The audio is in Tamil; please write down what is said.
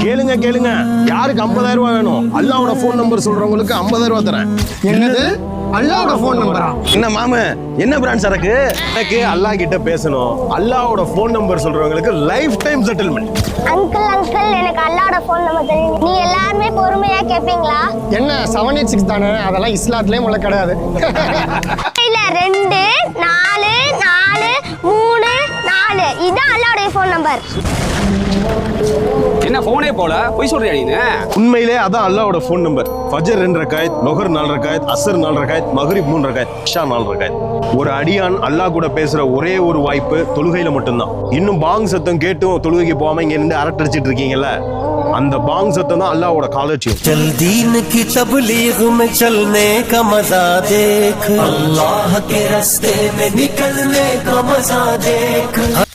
கேளுங்க கேளுங்க, யாருக்கு 50,000 ரூபாய் வேணும்? அல்லாவோட போன் நம்பர் சொல்றவங்களுக்கு 50,000 ரூபாய் தரேன். என்னது? அல்லாவோட போன் நம்பரா? என்ன மாமு, என்ன பிராண்ட் சரக்கு? எனக்கு அல்லாஹ் கிட்ட பேசணும். அல்லாவோட போன் நம்பர் சொல்றவங்களுக்கு லைஃப் டைம் செட்டில்மெண்ட். அங்கிள் எனக்கு அல்லாவோட போன் நம்பர் தெரியும். நீ எல்லாருமே பொறுமையா கேப்பீங்களா? என்ன 786 தானே? அதெல்லாம் இஸ்லாத்திலே முள்ள கிடையாது. இல்ல 2 4 4 3 4 இதான் அல்லாவோட போன் நம்பர். என்ன போனே போல போய் சொல்றியா நீ? உண்மையிலே அதான் அல்லாவோட போன் நம்பர். ஃபஜர் 2 ரக்காயத், லொஹர் 4 ரக்காயத், அஸ்ர் 4 ரக்காயத், மக்ரிப் 3 ரக்காயத், இஷா 4 ரக்காயத். ஒரு அடியான் அல்லாஹ் கூட பேசுற ஒரே ஒரு வாய்ப்பு தொழுகையில மட்டும்தான். இன்னும் பாங் சத்தம் கேட்டும் தொழுகைக்கு போகாம இங்க இருந்து அரட்டடிச்சிட்டு இருக்கீங்கல்ல, அந்த பாங் சத்தம் தான் அல்லாஹ்வோட காலட்சியம். चल दीन की तबलीग में चलने का मजा देख, अल्लाह के रास्ते में निकलने का मजा देख.